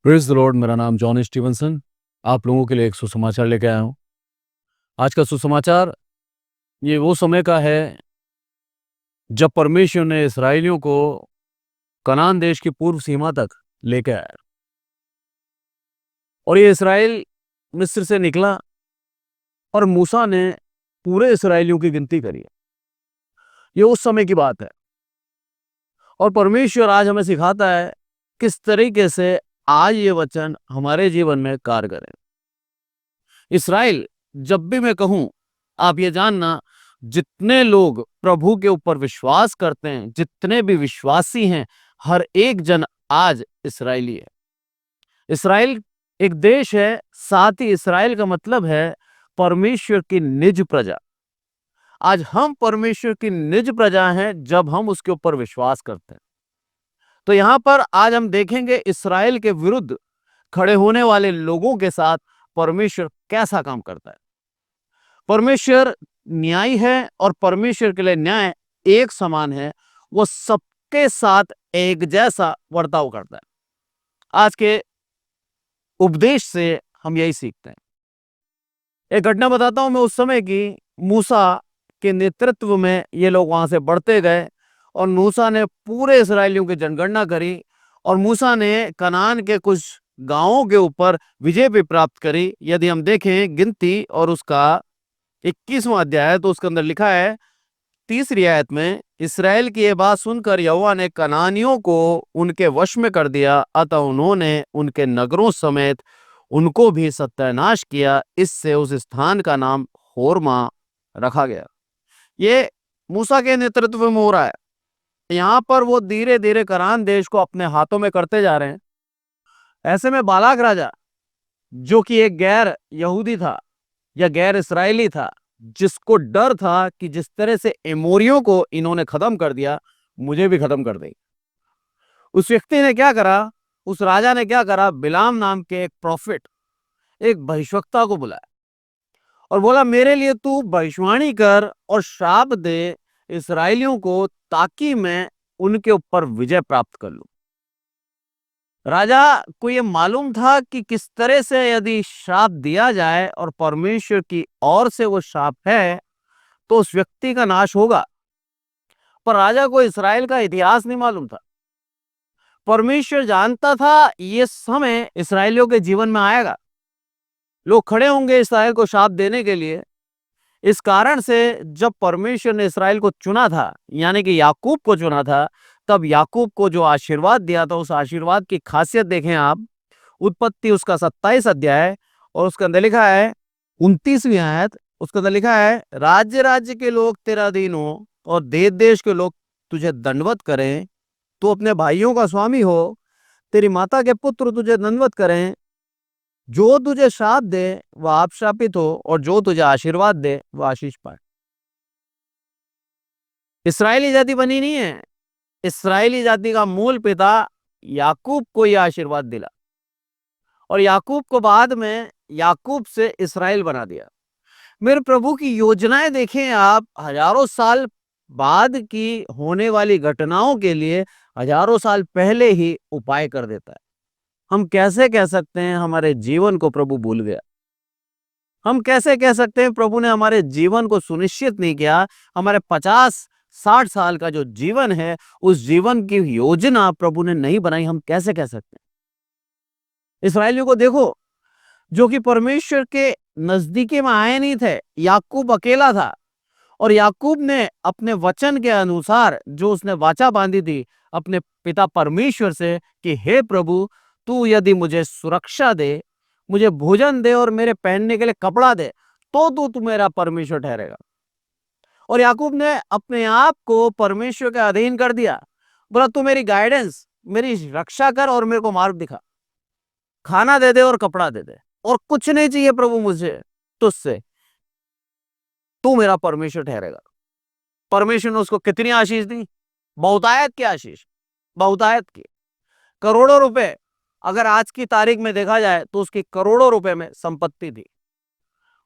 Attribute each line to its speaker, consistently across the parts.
Speaker 1: Praise the Lord. मेरा नाम John Stevenson. आप लोगों के लिए एक सुसमाचार लेके आया हूँ। आज का सुसमाचार ये वो समय का है जब परमेश्वर ने इस्राएलियों को कनान देश की पूर्व सीमा तक लेके आया और ये इस्राएल मिस्र से निकला और मूसा ने पूरे इस्राएलियों की गिनती करी। ये उस समय की बात है और परमेश्वर आज हमें सिखाता है किस तरीके से आज ये वचन हमारे जीवन में कार्य करें। इस्राएल, जब भी मैं कहूं, आप ये जानना, जितने लोग प्रभु के ऊपर विश्वास करते हैं, जितने भी विश्वासी हैं, हर एक जन आज इस्राएली है। इस्राएल एक देश है, साथ ही इस्राएल का मतलब है परमेश्वर की निज प्रजा। आज हम परमेश्वर की निज प्रजा हैं जब हम उसके ऊपर विश्वास करते हैं। तो यहां पर आज हम देखेंगे इस्राएल के विरुद्ध खड़े होने वाले लोगों के साथ परमेश्वर कैसा काम करता है। परमेश्वर न्यायी है और परमेश्वर के लिए न्याय एक समान है। वो सबके साथ एक जैसा वर्ताव करता है। आज के उपदेश से हम यही सीखते हैं। एक घटना बताता हूं मैं उस समय की। मूसा के नेतृत्व में ये लोग वहां से बढ़ते गए और मूसा ने पूरे इस्राएलियों की जनगणना करी और मूसा ने कनान के कुछ गांवों के ऊपर विजय भी प्राप्त करी। यदि हम देखें गिनती और उसका 21वां अध्याय, तो उसके अंदर लिखा है 30री आयत में, इस्राएल की यह बात सुनकर यहोवा ने कनानियों को उनके वश में कर दिया, अतः उन्होंने उनके नगरों समेत उनको भी सत्यानाश किया। इससे उस स्थान का नाम होर्मा रखा गया। ये मूसा के नेतृत्व में हो रहा है। यहां पर वो धीरे धीरे कनान देश को अपने हाथों में करते जा रहे हैं। ऐसे में बालाक राजा, जो कि एक गैर यहूदी था या गैर इस्राएली था, जिसको डर था कि जिस तरह से एमोरियों को इन्होंने खत्म कर दिया, मुझे भी खत्म कर देंगे, उस व्यक्ति ने क्या करा, उस राजा ने क्या करा, बिलाम नाम के एक प्रॉफिट, एक भविष्यवक्ता को बुलाया और बोला, मेरे लिए तू भविष्यवाणी कर और श्राप दे इस्राएलियों को, ताकि मैं उनके ऊपर विजय प्राप्त कर लूं। राजा को यह मालूम था कि किस तरह से यदि श्राप दिया जाए और परमेश्वर की ओर से वो श्राप है तो उस व्यक्ति का नाश होगा। पर राजा को इस्राएल का इतिहास नहीं मालूम था। परमेश्वर जानता था ये समय इस्राएलियों के जीवन में आएगा, लोग खड़े होंगे इस्राएल को श्राप देने के लिए। इस कारण से जब परमेश्वर ने इस्राएल को चुना था, यानी कि याकूब को चुना था, तब याकूब को जो आशीर्वाद दिया था, उस आशीर्वाद की खासियत देखें आप। उत्पत्ति उसका 27 अध्याय और उसके अंदर लिखा है 29वीं आयत, उसके अंदर लिखा है, राज्य राज्य के लोग तेरा अधीन हो और देश देश के लोग तुझे दंडवत करें। तू अपने भाइयों का स्वामी हो, तेरी माता के पुत्र तुझे दंडवत करें। जो तुझे श्राप दे वह आपश्रापित हो और जो तुझे आशीर्वाद दे वह आशीष पाए। इस्राएली जाति बनी नहीं है। इस्राएली जाति का मूल पिता याकूब को यह आशीर्वाद दिला और याकूब को बाद में याकूब से इस्राएल बना दिया। मेरे प्रभु की योजनाएं देखें आप, हजारों साल बाद की होने वाली घटनाओं के लिए हजारों साल पहले ही उपाय कर देता है। हम कैसे कह सकते हैं हमारे जीवन को प्रभु भूल गया? हम कैसे कह सकते हैं प्रभु ने हमारे जीवन को सुनिश्चित नहीं किया? हमारे 50-60 साल का जो जीवन है, उस जीवन की योजना प्रभु ने नहीं बनाई, हम कैसे कह सकते हैं? इस्राएलियों को देखो, जो कि परमेश्वर के नजदीकी में आए नहीं थे। याकूब अकेला था और याकूब ने अपने वचन के अनुसार, जो उसने वाचा बांधी थी अपने पिता परमेश्वर से कि हे प्रभु, तू यदि मुझे सुरक्षा दे, मुझे भोजन दे और मेरे पहनने के लिए कपड़ा दे, तो तू मेरा परमेश्वर ठहरेगा। और याकूब ने अपने आप को परमेश्वर के अधीन कर दिया। बोला, तू मेरी गाइडेंस, मेरी रक्षा कर और मेरे को मार्ग दिखा, खाना दे दे और कपड़ा दे दे, और कुछ नहीं चाहिए प्रभु मुझे तुझसे, तू मेरा परमेश्वर ठहरेगा। परमेश्वर ने उसको कितनी आशीष दी? बहुतायत की आशीष, बहुतायत की। करोड़ों रुपए, अगर आज की तारीख में देखा जाए तो उसकी करोड़ों रुपए में संपत्ति थी।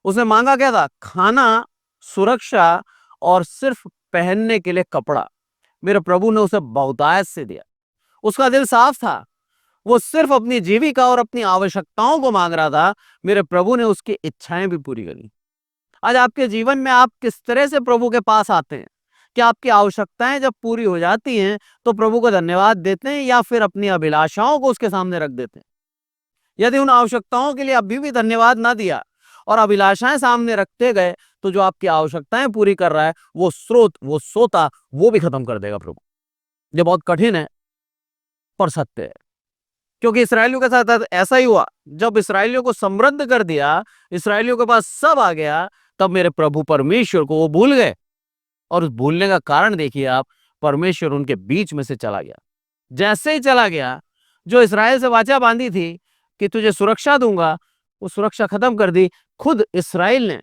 Speaker 1: उसने मांगा क्या था? खाना, सुरक्षा और सिर्फ पहनने के लिए कपड़ा। मेरे प्रभु ने उसे बहुतायत से दिया। उसका दिल साफ था। वो सिर्फ अपनी जीविका और अपनी आवश्यकताओं को मांग रहा था, मेरे प्रभु ने उसकी इच्छाएं भी पूरी करी। आज आपके जीवन में आप किस तरह से प्रभु के पास आते हैं? क्या आपकी आवश्यकताएं जब पूरी हो जाती हैं तो प्रभु को धन्यवाद देते हैं, या फिर अपनी अभिलाषाओं को उसके सामने रख देते हैं? यदि उन आवश्यकताओं के लिए अभी भी धन्यवाद ना दिया और अभिलाषाएं सामने रखते गए, तो जो आपकी आवश्यकताएं पूरी कर रहा है वो स्रोत, वो सोता, वो भी खत्म कर देगा प्रभु। ये बहुत कठिन है पर सत्य है, क्योंकि इसराइलियों के साथ ऐसा ही हुआ। जब इसराइलियों को समृद्ध कर दिया, इसराइलियों के पास सब आ गया, तब मेरे प्रभु परमेश्वर को वो भूल गए। और उस भूलने का कारण देखिए आप, परमेश्वर उनके बीच में से चला गया। जैसे ही चला गया, जो इसराइल से वाचा बांधी थी कि तुझे सुरक्षा दूंगा, वो सुरक्षा खत्म कर दी। खुद इसराइल ने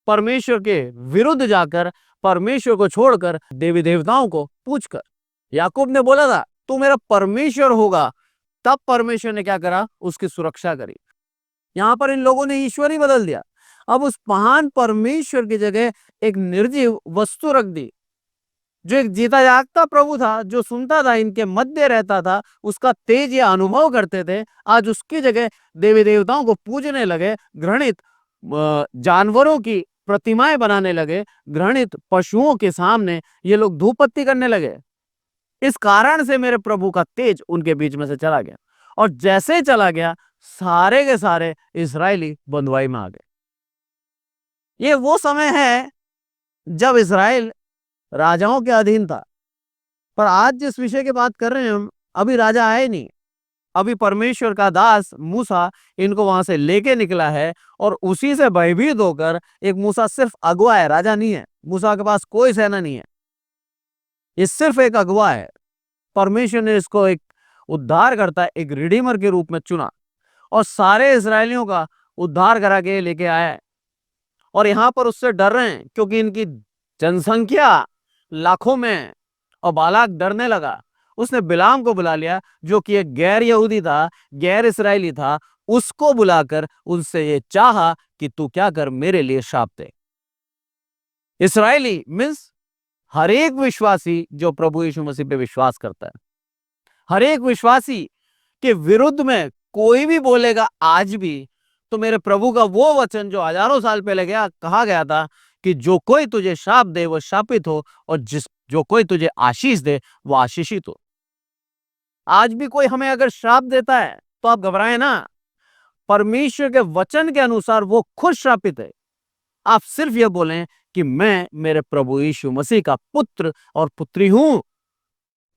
Speaker 1: परमेश्वर के विरुद्ध जाकर, परमेश्वर को छोड़कर देवी देवताओं को पूछकर, याकूब ने बोला था तू मेरा परमेश्वर होगा, तब परमेश्वर ने क्या करा? उसकी सुरक्षा करी। यहां पर इन लोगों ने ईश्वर ही बदल दिया। अब उस महान परमेश्वर की जगह एक निर्जीव वस्तु रख दी। जो एक जीता जागता प्रभु था, जो सुनता था, इनके मध्य रहता था, उसका तेज या अनुभव करते थे, आज उसकी जगह देवी देवताओं को पूजने लगे, घृणित जानवरों की प्रतिमाएं बनाने लगे, घृणित पशुओं के सामने ये लोग धूपबत्ती करने लगे। इस कारण से मेरे प्रभु का तेज उनके बीच में से चला गया, और जैसे ही चला गया, सारे के सारे इस्राएली बंधुआई में आ गए। ये वो समय है जब इस्राएल राजाओं के अधीन था। पर आज जिस विषय की बात कर रहे हैं हम, अभी राजा आए नहीं। अभी परमेश्वर का दास मूसा इनको वहां से लेके निकला है, और उसी से भयभीत होकर, एक मूसा सिर्फ अगुवा है, राजा नहीं है। मूसा के पास कोई सेना नहीं है, ये सिर्फ एक अगुवा है। परमेश्वर ने इसको एक उद्धार करता है, एक रिडीमर के रूप में चुना, और सारे इस्राएलियों का उद्धार करा के लेके आया है। और यहां पर उससे डर रहे हैं, क्योंकि इनकी जनसंख्या लाखों में, और बालाक डरने लगा। उसने बिलाम को बुला लिया, जो कि एक गैर यहूदी था, गैर इसराइली था। उसको बुलाकर उनसे ये चाहा कि तू क्या कर, मेरे लिए शाप दे। इसराइली मीन्स हर एक विश्वासी जो प्रभु यीशु मसीह पे विश्वास करता है। हर एक विश्वासी के विरुद्ध में कोई भी बोलेगा आज भी, तो मेरे प्रभु का वो वचन जो हजारों साल पहले कहा गया था कि जो कोई तुझे शाप दे वो शापित हो, और जो कोई तुझे आशीष दे वो आशीषित हो। आज भी कोई हमें अगर श्राप देता है तो आप घबराएं ना, परमेश्वर के वचन के अनुसार वो खुद श्रापित है। आप सिर्फ ये बोलें कि मैं मेरे प्रभु यीशु मसीह का पुत्र और पुत्री हूं,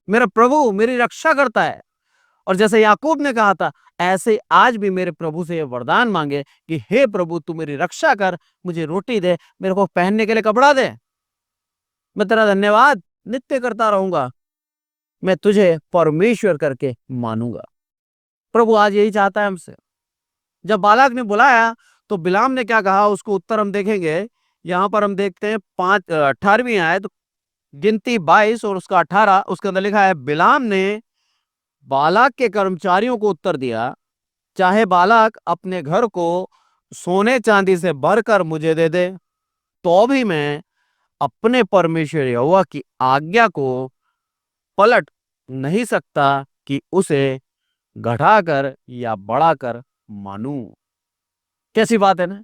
Speaker 1: मेरा प्रभु मेरी रक्षा करता है। और जैसे याकूब ने कहा था, ऐसे आज भी मेरे प्रभु से ये वरदान मांगे कि हे प्रभु तू मेरी रक्षा कर, मुझे रोटी दे, मेरे को पहनने के लिए कपड़ा दे, मैं तेरा धन्यवाद नित्य करता रहूंगा, मैं तुझे परमेश्वर करके मानूंगा। प्रभु आज यही चाहता है हमसे। जब बालाक ने बुलाया तो बिलाम ने क्या कहा, उसको उत्तर हम देखेंगे। यहां पर हम देखते हैं 18वीं आयत, गिनती 22 और उसका 18, उसके अंदर लिखा है, बिलाम ने बालाक के कर्मचारियों को उत्तर दिया, चाहे बालाक अपने घर को सोने चांदी से भरकर मुझे दे दे, तो भी मैं अपने परमेश्वर यहोवा की आज्ञा को पलट नहीं सकता कि उसे घटाकर या बढ़ाकर मानूं। कैसी बात है ना।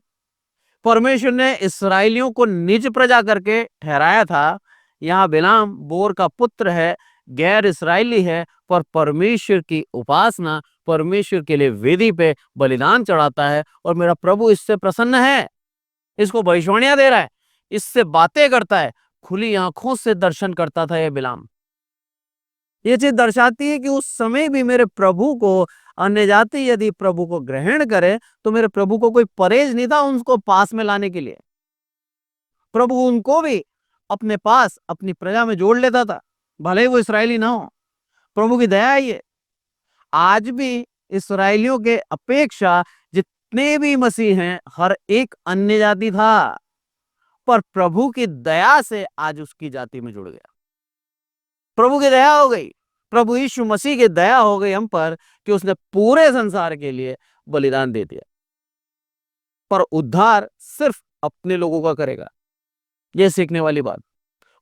Speaker 1: परमेश्वर ने इसराइलियों को निज प्रजा करके ठहराया था। यहां बिलाम बोर का पुत्र है, गैर इसराइली है, पर परमेश्वर की उपासना, परमेश्वर के लिए वेदी पे बलिदान चढ़ाता है, और मेरा प्रभु इससे प्रसन्न है। इसको भविष्यवाणियां दे रहा है, इससे बातें करता है, खुली आंखों से दर्शन करता था यह बिलाम। ये चीज दर्शाती है कि उस समय भी मेरे प्रभु को, अन्य जाति यदि प्रभु को ग्रहण करे, तो मेरे प्रभु को कोई परहेज नहीं था उनको पास में लाने के लिए। प्रभु उनको भी अपने पास, अपनी प्रजा में जोड़ लेता था, भले ही वो इसराइली ना हो। प्रभु की दया है ये। आज भी इसराइलियों के अपेक्षा जितने भी मसीह हैं, हर एक अन्य जाति था, पर प्रभु की दया से आज उसकी जाति में जुड़ गया। प्रभु की दया हो गई, प्रभु यीशु मसीह की दया हो गई हम पर, कि उसने पूरे संसार के लिए बलिदान दे दिया। पर उद्धार सिर्फ अपने लोगों का करेगा, यह सीखने वाली बात।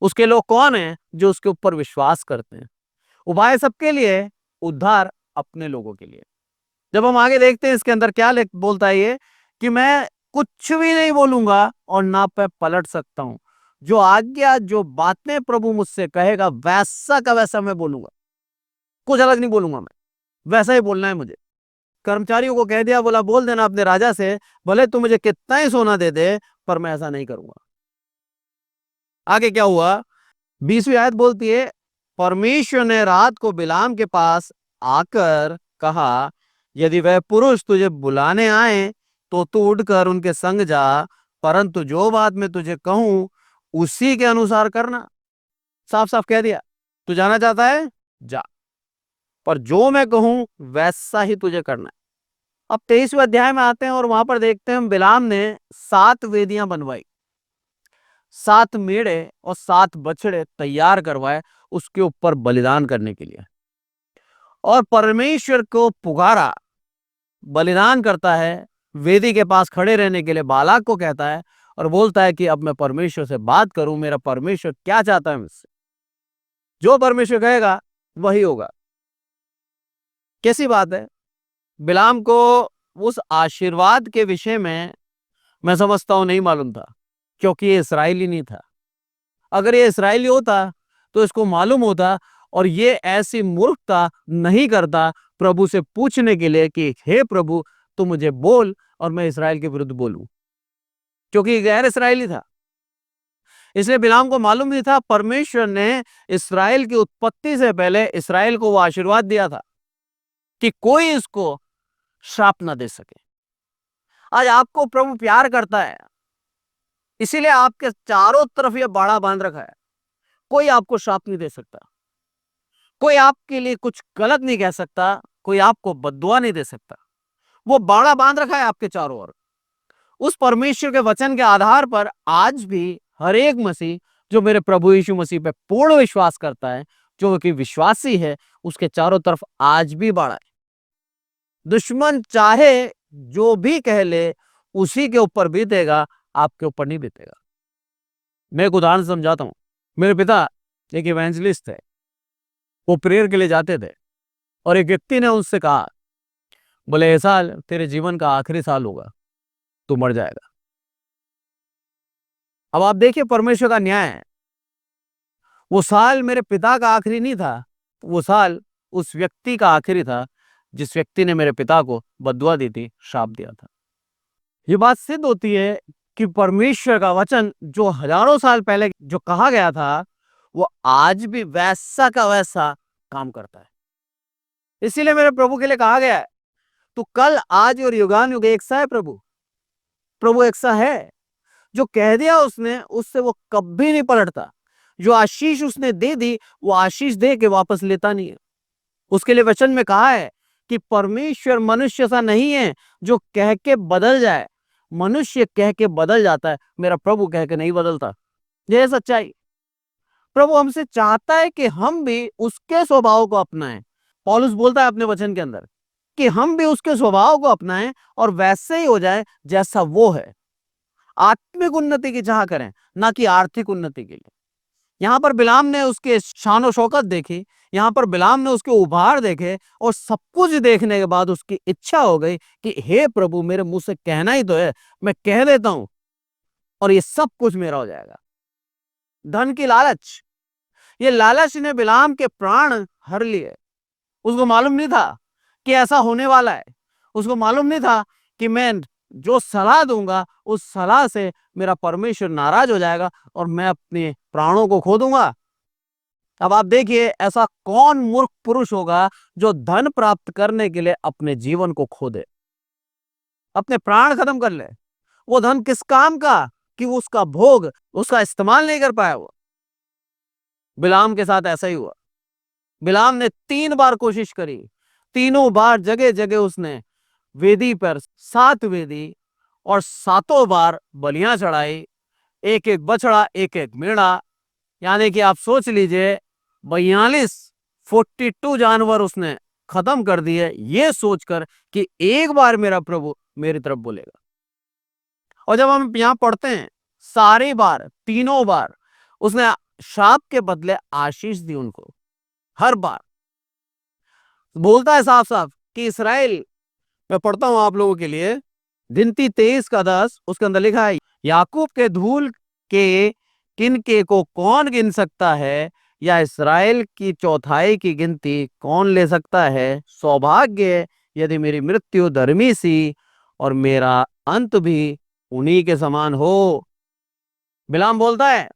Speaker 1: उसके लोग कौन हैं? जो उसके ऊपर विश्वास करते हैं। उपाय सबके लिए, उद्धार अपने लोगों के लिए। जब हम आगे देखते हैं इसके अंदर क्या बोलता है ये, कि मैं कुछ भी नहीं बोलूंगा और ना पे पलट सकता हूं। जो आज्ञा, जो बातें प्रभु मुझसे कहेगा वैसा का वैसा मैं बोलूंगा, कुछ अलग नहीं बोलूंगा, मैं वैसा ही बोलना है मुझे। कर्मचारियों को कह दिया, बोला बोल देना अपने राजा से, भले तू मुझे कितना ही सोना दे दे, पर मैं ऐसा नहीं करूंगा। आगे क्या हुआ, 20वीं आयत बोलती है, परमेश्वर ने रात को बिलाम के पास आकर कहा, यदि वह पुरुष तुझे बुलाने आए तो तू उठकर उनके संग जा, परंतु जो बात मैं तुझे कहूं उसी के अनुसार करना। साफ साफ कह दिया, तू जाना चाहता है जा, पर जो मैं कहूं वैसा ही तुझे करना है। अब 23वें अध्याय में आते हैं और वहां पर देखते हैं बिलाम ने 7 वेदियां बनवाई, 7 मेढ़े और 7 बछड़े तैयार करवाए उसके ऊपर बलिदान करने के लिए, और परमेश्वर को पुकारा, बलिदान करता है, वेदी के पास खड़े रहने के लिए बालाक को कहता है और बोलता है कि अब मैं परमेश्वर से बात करूं, मेरा परमेश्वर क्या चाहता है मुझसे, जो परमेश्वर कहेगा वही होगा। कैसी बात है। बिलाम को उस आशीर्वाद के विषय में मैं समझता हूं नहीं मालूम था, क्योंकि ये इस्राएली नहीं था। अगर ये इस्राएली होता तो इसको मालूम होता, और ये ऐसी मूर्खता नहीं करता प्रभु से पूछने के लिए कि हे प्रभु तू मुझे बोल और मैं इस्राएल के विरुद्ध बोलूं, क्योंकि गैर इस्राएली था। इसलिए बिलाम को मालूम नहीं था परमेश्वर ने इस्राएल की उत्पत्ति से पहले इस्राएल को वो आशीर्वाद दिया था कि कोई इसको श्राप ना दे सके। आज आपको प्रभु प्यार करता है, इसीलिए आपके चारों तरफ ये बाड़ा बांध रखा है। कोई आपको श्राप नहीं दे सकता, कोई आपके लिए कुछ गलत नहीं कह सकता, कोई आपको बद्दुआ नहीं दे सकता। वो बाड़ा बांध रखा है आपके चारों ओर। उस परमेश्वर के वचन के आधार पर आज भी हर एक मसीह जो मेरे प्रभु यीशु मसीह पे पूर्ण विश्वास करता है, जो कि विश्वासी है, उसके चारों तरफ आज भी बाड़ा है। दुश्मन चाहे जो भी कह ले उसी के ऊपर बीतेगा, आपके ऊपर नहीं बीतेगा। मैं एक उदाहरण समझाता हूं। मेरे पिता एक इवेंजलिस्ट थे, वो प्रेयर के लिए जाते थे, और एक व्यक्ति ने उनसे कहा, बोले ये साल तेरे जीवन का आखिरी साल होगा, तू मर जाएगा। अब आप देखिए परमेश्वर का न्याय है। वो साल मेरे पिता का आखिरी नहीं था, वो साल उस व्यक्ति का आखिरी था जिस व्यक्ति ने मेरे पिता को बद्दुआ दी थी, श्राप दिया था। ये बात सिद्ध होती है कि परमेश्वर का वचन जो हजारों साल पहले जो कहा गया था, वो आज भी वैसा का वैसा काम करता है। इसीलिए मेरे प्रभु के लिए कहा गया है, तू कल आज और युगानुयुग एक सा है। प्रभु एक सा है। जो कह दिया उसने, उससे वो कभी नहीं पलटता। जो आशीष उसने दे दी, वो आशीष दे के वापस लेता नहीं है। उसके लिए वचन में कहा है कि परमेश्वर मनुष्य सा नहीं है जो कह के बदल जाए। मनुष्य कह के बदल जाता है, मेरा प्रभु कह के नहीं बदलता। यह सच्चाई। प्रभु हमसे चाहता है कि हम भी उसके स्वभाव को अपनाएं। पौलुस बोलता है अपने वचन के अंदर कि हम भी उसके स्वभाव को अपनाएं और वैसे ही हो जाए जैसा वो है। आत्मिक उन्नति की चाह करें, ना कि आर्थिक उन्नति के लिए। यहां पर बिलाम ने उसके शान शौकत देखी, यहां पर बिलाम ने उसके उपहार देखे, और सब कुछ देखने के बाद उसकी इच्छा हो गई कि हे प्रभु मेरे मुंह से कहना ही तो है, मैं कह देता हूं और ये सब कुछ मेरा हो जाएगा। धन की लालच, ये लालच ने बिलाम के प्राण हर लिए। उसको मालूम नहीं था कि ऐसा होने वाला है। उसको मालूम नहीं था कि मैं जो सलाह दूंगा उस सलाह से मेरा परमेश्वर नाराज हो जाएगा और मैं अपने प्राणों को खो दूंगा। अब आप देखिए, ऐसा कौन मूर्ख पुरुष होगा जो धन प्राप्त करने के लिए अपने जीवन को खो दे, अपने प्राण खत्म कर ले। वो धन किस काम का कि वो उसका भोग, उसका इस्तेमाल नहीं कर पाया। वो बिलाम के साथ ऐसा ही हुआ। बिलाम ने 3 बार कोशिश करी, तीनों बार जगह जगह उसने वेदी पर 7 वेदी और 7 बार बलियां चढ़ाई, एक एक बछड़ा, एक एक मेढ़ा, यानी कि आप सोच लीजिए 42 जानवर उसने खत्म कर दिए, ये सोचकर कि एक बार मेरा प्रभु मेरी तरफ बोलेगा। और जब हम यहां पढ़ते हैं, सारी बार, तीनों बार उसने श्राप के बदले आशीष दी उनको, हर बार। बोलता है साफ साफ कि इसराइल, मैं पढ़ता हूं आप लोगों के लिए, गिनती 23 का 10, उसके अंदर लिखा है, याकूब के धूल के किनके को कौन गिन सकता है, या इसराइल की चौथाई की गिनती कौन ले सकता है। सौभाग्य यदि मेरी मृत्यु धर्मी सी और मेरा अंत भी उन्हीं के समान हो। बिलाम बोलता है,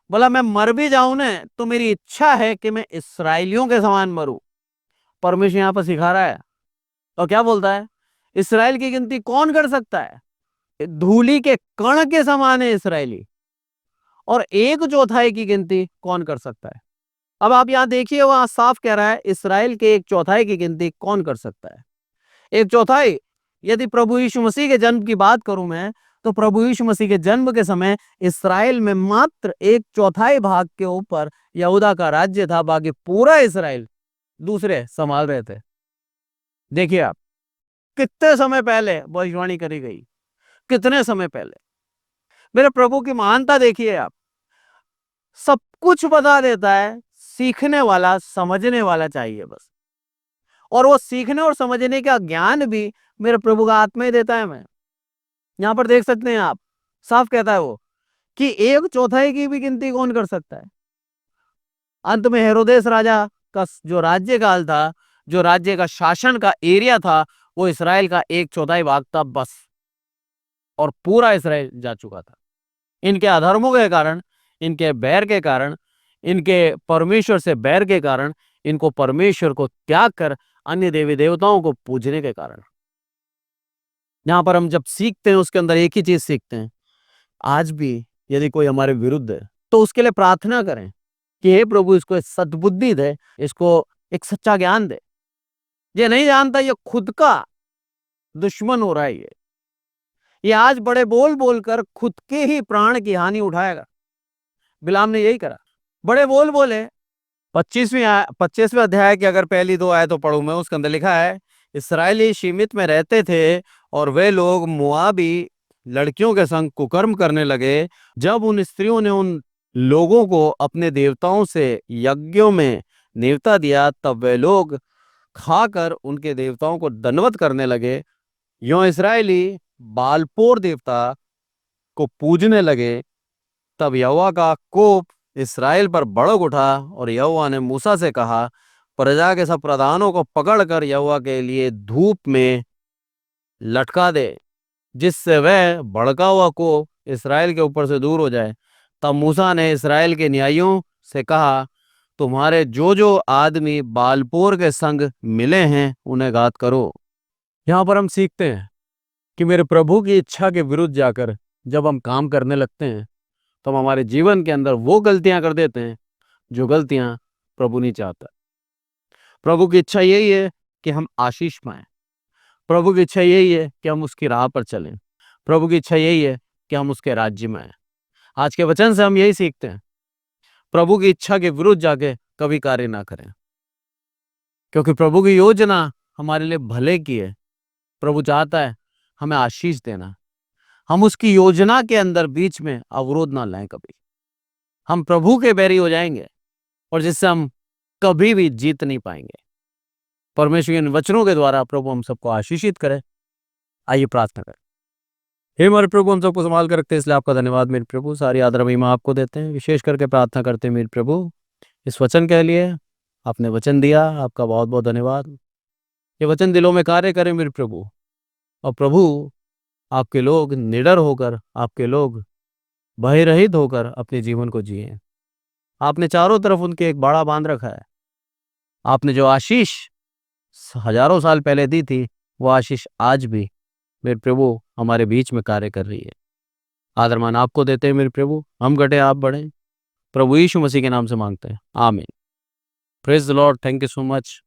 Speaker 1: बोला मैं मर भी जाऊं ना तो मेरी इच्छा है कि मैं इसराइलियों के समान मरूं। परमेश्वर यहां पर सिखा रहा है। और क्या बोलता है, इसराइल की गिनती कौन कर सकता है। धूली के कण के समान है इसराइली, और 1/4 की गिनती कौन कर सकता है। अब आप यहां देखिए, वहां साफ कह रहा है इसराइल के 1/4 की गिनती कौन कर सकता है। 1/4, यदि प्रभु यीशु मसीह के जन्म की बात करूं मैं, तो प्रभु यीशु मसीह के जन्म के समय इसराइल में मात्र 1/4 भाग के ऊपर यहूदा का राज्य था, बाकी पूरा इसराइल दूसरे संभाल रहे थे। देखिए आप, कितने समय पहले भविष्यवाणी करी गई, कितने समय पहले। मेरे प्रभु की महानता देखिए आप, सब कुछ बता देता है, सीखने वाला समझने वाला चाहिए बस। और वो सीखने और समझने का ज्ञान भी मेरे प्रभु का आत्मा ही देता है। मैं यहां पर देख सकते हैं आप, साफ कहता है वो कि 1/4 की भी गिनती कौन कर सकता है। अंत में हेरोदेस राजा का जो राज्य काल था, जो राज्य का शासन का एरिया था, वो इसराइल का 1/4 भाग था बस, और पूरा इसराइल जा चुका था। इनके अधर्मों के कारण, इनके बैर के कारण, इनके परमेश्वर से बैर के कारण, इनको परमेश्वर को त्याग कर अन्य देवी देवताओं को पूजने के कारण। यहां पर हम जब सीखते हैं, उसके अंदर एक ही चीज सीखते हैं, आज भी यदि कोई हमारे विरुद्ध है तो उसके लिए प्रार्थना करें कि हे प्रभु, इसको सद्बुद्धि दे, इसको एक सच्चा ज्ञान दे। ये नहीं जानता ये खुद का दुश्मन हो रहा है। ये आज बड़े बोल बोलकर खुद के ही प्राण की हानि उठाएगा। बिलाम ने यही करा, बड़े बोल बोले। 25वें अध्याय की अगर पहली 2 आयत तो पढ़ूं मैं, उसके अंदर लिखा है, इसराइली शीमित में रहते थे और वे लोग मोआबी लड़कियों के संग कुकर्म करने लगे। जब उन स्त्रियों ने उन लोगों को अपने देवताओं से यज्ञों में नेवता दिया, तब वे लोग खाकर उनके देवताओं को दंडवत करने लगे। यों इसराइली बालपोर देवता को पूजने लगे। तब यहोवा का कोप इसराइल पर भड़क उठा और यहोवा ने मूसा से कहा, प्रजा के सब प्रधानों को पकड़कर यहोवा के लिए धूप में लटका दे, जिससे वह भड़का हुआ कोप इसराइल के ऊपर से दूर हो जाए। तब मूसा ने इसराइल के न्यायियों से कहा, तुम्हारे जो जो आदमी बालपोर के संग मिले हैं उन्हें घात करो। यहां पर हम सीखते हैं कि मेरे प्रभु की इच्छा के विरुद्ध जाकर जब हम काम करने लगते हैं, तो हम हमारे जीवन के अंदर वो गलतियां कर देते हैं जो गलतियां प्रभु नहीं चाहता। प्रभु की इच्छा यही है कि हम आशीष पाएं। प्रभु की इच्छा यही है कि हम उसकी राह पर चलें। प्रभु की इच्छा यही है कि हम उसके राज्य में आए। आज के वचन से हम यही सीखते हैं, प्रभु की इच्छा के विरुद्ध जाके कभी कार्य ना करें, क्योंकि प्रभु की योजना हमारे लिए भले की है। प्रभु चाहता है हमें आशीष देना। हम उसकी योजना के अंदर बीच में अवरोध ना लाएं। कभी हम प्रभु के बैरी हो जाएंगे और जिससे हम कभी भी जीत नहीं पाएंगे। परमेश्वर के इन वचनों के द्वारा प्रभु हम सबको आशीषित करे। आइए प्रार्थना करें। हे हमारे प्रभु, हम सबको संभाल कर रखते हैं, इसलिए आपका धन्यवाद मेरे प्रभु। सारी आदर महिमा आपको देते हैं। विशेष करके प्रार्थना करते हैं मेरे प्रभु इस वचन के लिए। आपने वचन दिया, आपका बहुत बहुत धन्यवाद। ये वचन दिलों में कार्य करें मेरे प्रभु, और प्रभु आपके लोग निडर होकर, आपके लोग भय रहित होकर अपने जीवन को जिए। आपने चारों तरफ उनके एक बाड़ा बांध रखा है। आपने जो आशीष हजारों साल पहले दी थी, वो आशीष आज भी मेरे प्रभु हमारे बीच में कार्य कर रही है। आदरमान आपको देते हैं मेरे प्रभु। हम घटे आप बढ़े, प्रभु यीशु मसीह के नाम से मांगते हैं, आमीन। Praise the Lord. Thank you so much.